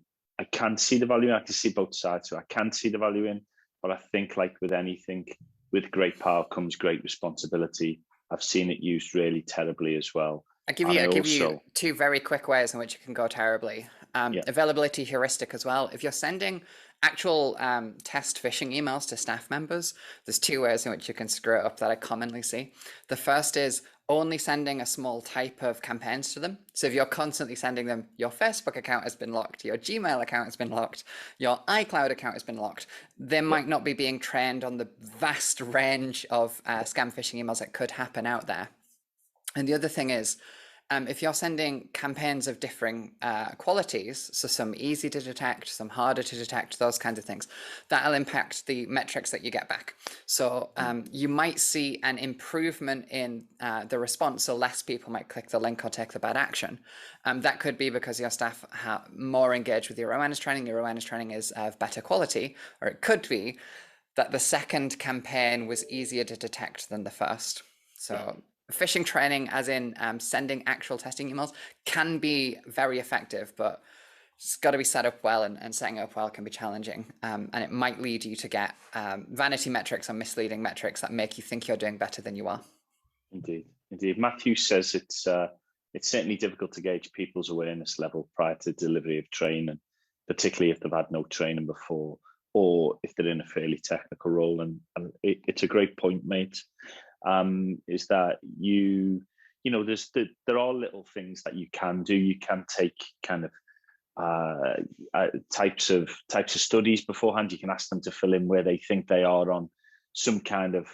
can see the value in. I can see both sides, so I can see the value in. But I think, like with anything, with great power comes great responsibility. I've seen it used really terribly as well. I give you two very quick ways in which it can go terribly. Availability heuristic as well. If you're sending actual test phishing emails to staff members, there's two ways in which you can screw it up that I commonly see. The first is only sending a small type of campaigns to them. So if you're constantly sending them, your Facebook account has been locked, your Gmail account has been locked, your iCloud account has been locked, they might not be being trained on the vast range of scam phishing emails that could happen out there. And the other thing is, if you're sending campaigns of differing qualities, so some easy to detect, some harder to detect, those kinds of things, that'll impact the metrics that you get back. So you might see an improvement in the response, so less people might click the link or take the bad action. That could be because your staff are more engaged with your awareness training is of better quality, or it could be that the second campaign was easier to detect than the first. So phishing training, as in sending actual testing emails, can be very effective, but it's got to be set up well, and setting up well can be challenging. And it might lead you to get vanity metrics and misleading metrics that make you think you're doing better than you are. Indeed, indeed. Matthew says it's certainly difficult to gauge people's awareness level prior to delivery of training, particularly if they've had no training before, or if they're in a fairly technical role. And it's a great point, mate. Is that there are little things that you can do. You can take kind of types of studies beforehand. You can ask them to fill in where they think they are on some kind of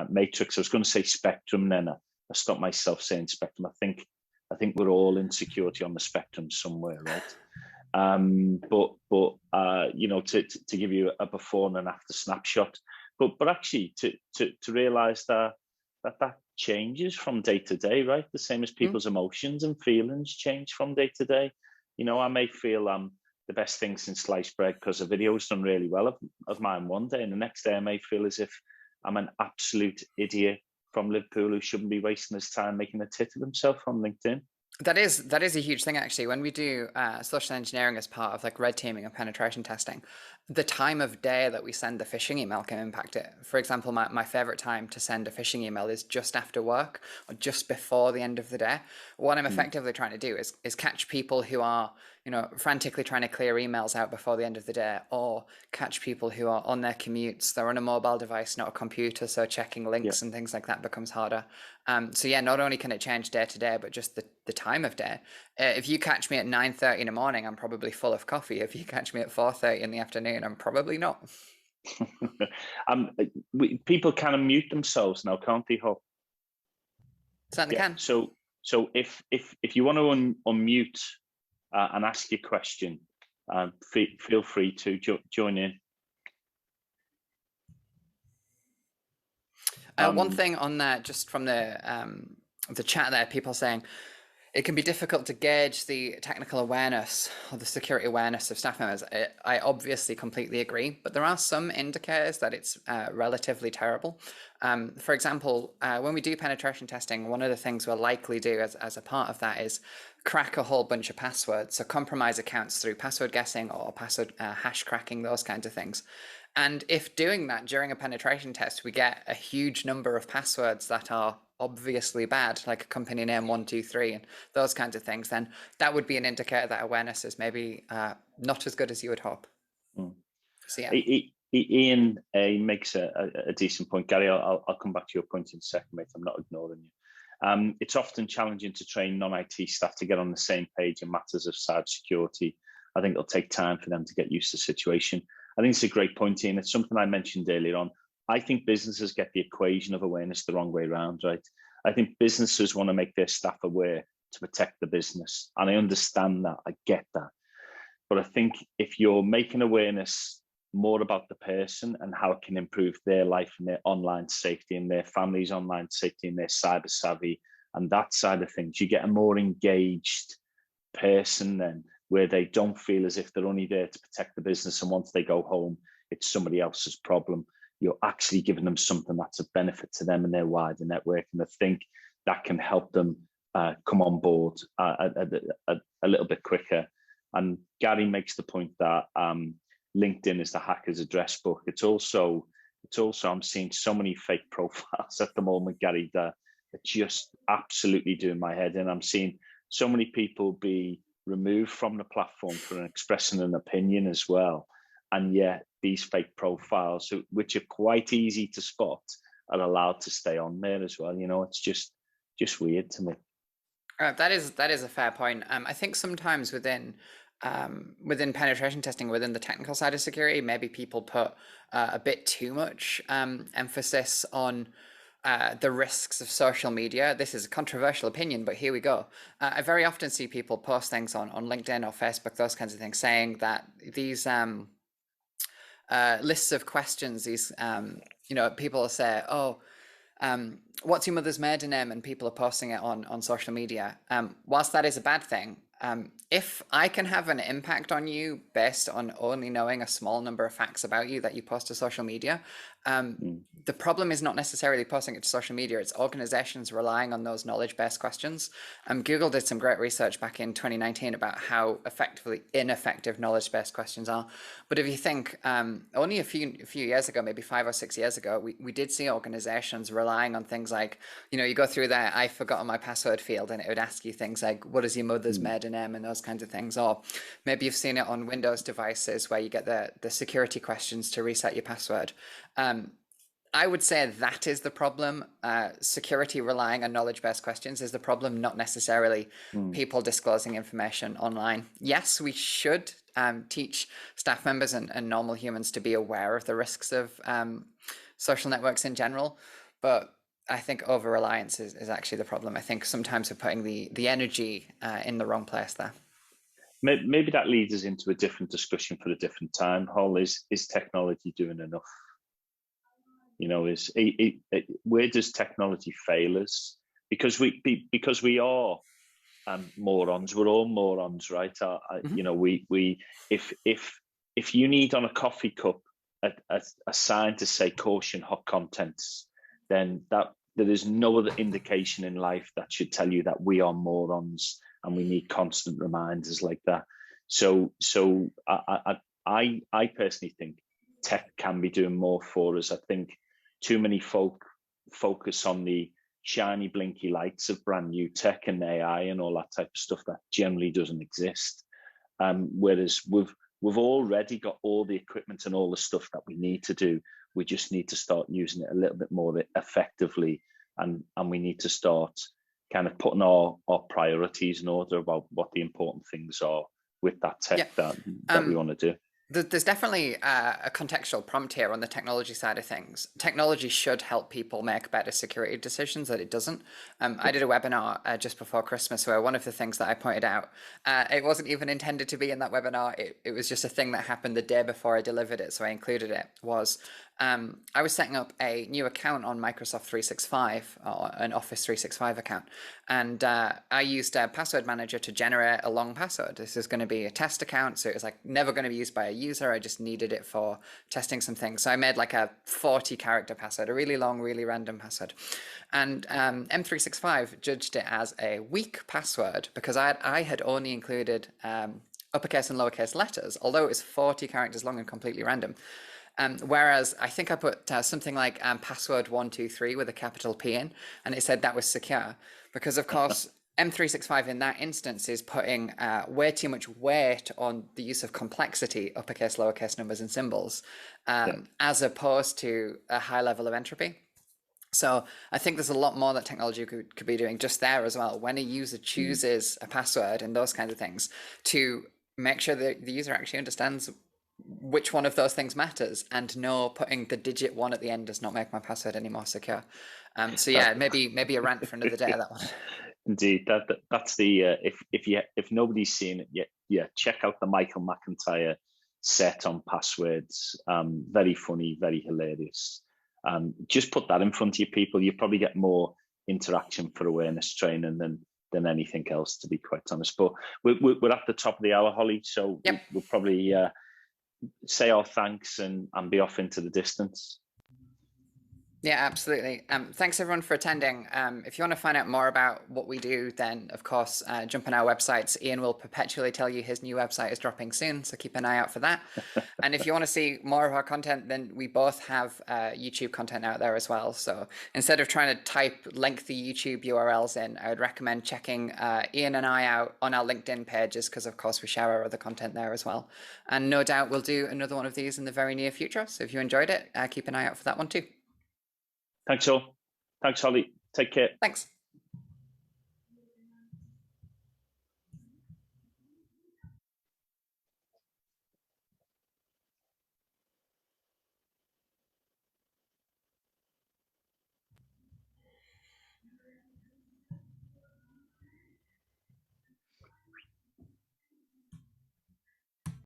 matrix. I was going to say spectrum, then I stopped myself saying spectrum. I think we're all in security on the spectrum somewhere, right? To give you a before and an after snapshot, but actually to realize that changes from day to day, right? The same as people's emotions and feelings change from day to day. I may feel the best thing since sliced bread because a video's done really well of mine one day, and the next day I may feel as if I'm an absolute idiot from Liverpool who shouldn't be wasting his time making a tit of himself on LinkedIn. That is a huge thing, actually. When we do social engineering as part of like red teaming and penetration testing, the time of day that we send the phishing email can impact it. For example, my favorite time to send a phishing email is just after work or just before the end of the day. What I'm effectively trying to do is catch people who are, frantically trying to clear emails out before the end of the day, or catch people who are on their commutes. They're on a mobile device, not a computer, so checking links and things like that becomes harder. So yeah, not only can it change day to day, but just the time of day. If you catch me at 9:30 in the morning, I'm probably full of coffee. If you catch me at 4:30 in the afternoon, I'm probably not. People can unmute themselves now, can't they, Hope? Certainly can. So if you want to unmute and ask your question, feel free to join in. One thing on that, just from the chat there, people saying it can be difficult to gauge the technical awareness or the security awareness of staff members. I obviously completely agree, but there are some indicators that it's relatively terrible. For example, when we do penetration testing, one of the things we'll likely do as a part of that is crack a whole bunch of passwords. So compromise accounts through password guessing or password hash cracking, those kinds of things. And if doing that during a penetration test, we get a huge number of passwords that are obviously bad, like a company name 123 and those kinds of things, then that would be an indicator that awareness is maybe not as good as you would hope. So yeah. Ian makes a decent point. Gary, I'll come back to your point in a second, mate. I'm not ignoring you. It's often challenging to train non-IT staff to get on the same page in matters of cybersecurity. I think it'll take time for them to get used to the situation. I think it's a great point, Ian. It's something I mentioned earlier on. I think businesses get the equation of awareness the wrong way around, right? I think businesses want to make their staff aware to protect the business. And I understand that, I get that. But I think if you're making awareness more about the person and how it can improve their life and their online safety and their family's online safety and their cyber savvy and that side of things, you get a more engaged person then, where they don't feel as if they're only there to protect the business, and once they go home, it's somebody else's problem. You're actually giving them something that's a benefit to them and their wider network, and I think that can help them come on board a little bit quicker. And Gary makes the point that LinkedIn is the hacker's address book. It's also I'm seeing so many fake profiles at the moment, Gary, that are just absolutely doing my head in. I'm seeing so many people be removed from the platform for expressing an opinion as well, and yet these fake profiles, which are quite easy to spot, are allowed to stay on there as well. It's just weird to me. That is a fair point. I think sometimes within penetration testing, within the technical side of security, maybe people put a bit too much emphasis on the risks of social media. This is a controversial opinion, but here we go. I very often see people post things on LinkedIn or Facebook, those kinds of things, saying that these lists of questions, these, people say, oh, what's your mother's maiden name? And people are posting it on social media. Whilst that is a bad thing, if I can have an impact on you based on only knowing a small number of facts about you that you post to social media, The problem is not necessarily posting it to social media, it's organizations relying on those knowledge-based questions. Google did some great research back in 2019 about how effectively ineffective knowledge-based questions are. But if you think only a few years ago, maybe 5 or 6 years ago, we did see organizations relying on things like, you go through there, I forgot my password field, and it would ask you things like, what is your mother's maiden name, and those kinds of things. Or maybe you've seen it on Windows devices where you get the security questions to reset your password. I would say that is the problem. Security relying on knowledge-based questions is the problem, not necessarily people disclosing information online. Yes, we should teach staff members and normal humans to be aware of the risks of social networks in general, but I think over-reliance is actually the problem. I think sometimes we're putting the energy in the wrong place there. Maybe that leads us into a different discussion for a different time. Hall, is technology doing enough? Where does technology fail us? Because we are morons. We're all morons, right? If you need on a coffee cup a sign to say caution, hot contents, then there is no other indication in life that should tell you that we are morons, and we need constant reminders like that. So I personally think tech can be doing more for us. I think too many folk focus on the shiny blinky lights of brand new tech and AI and all that type of stuff that generally doesn't exist. Whereas we've already got all the equipment and all the stuff that we need to do. We just need to start using it a little bit more effectively, and we need to start kind of putting our priorities in order about what the important things are with that tech that we want to do. There's definitely a contextual prompt here on the technology side of things. Technology should help people make better security decisions, that it doesn't. I did a webinar just before Christmas where one of the things that I pointed out, it wasn't even intended to be in that webinar. It was just a thing that happened the day before I delivered it, so I included it, was I was setting up a new account on Microsoft 365, or an Office 365 account, and I used a password manager to generate a long password. This is going to be a test account, so it was like never going to be used by a user. I just needed it for testing some things. So I made like a 40-character password, a really long, really random password. And M365 judged it as a weak password because I had only included uppercase and lowercase letters, although it was 40 characters long and completely random. Whereas I think I put something like password 123 with a capital P in, and it said that was secure, because of course M365 in that instance is putting way too much weight on the use of complexity, uppercase, lowercase numbers and symbols, as opposed to a high level of entropy. So I think there's a lot more that technology could be doing just there as well, when a user chooses a password and those kinds of things, to make sure that the user actually understands which one of those things matters, and no, putting the digit 1 at the end does not make my password any more secure. So yeah, maybe a rant for another day, that one. Indeed, that's the if nobody's seen it yet, check out the Michael McIntyre set on passwords. Very funny, very hilarious. Just put that in front of your people. You probably get more interaction for awareness training than anything else, to be quite honest. But we're at the top of the hour, Holly, so we'll probably say our thanks and be off into the distance. Yeah, absolutely. Thanks everyone for attending. If you want to find out more about what we do, then of course, jump on our websites. Ian will perpetually tell you his new website is dropping soon, so keep an eye out for that. And if you want to see more of our content, then we both have YouTube content out there as well. So instead of trying to type lengthy YouTube URLs in, I would recommend checking Ian and I out on our LinkedIn pages, because of course we share our other content there as well. And no doubt we'll do another one of these in the very near future. So if you enjoyed it, keep an eye out for that one too. Thanks all. Thanks, Holly. Take care. Thanks.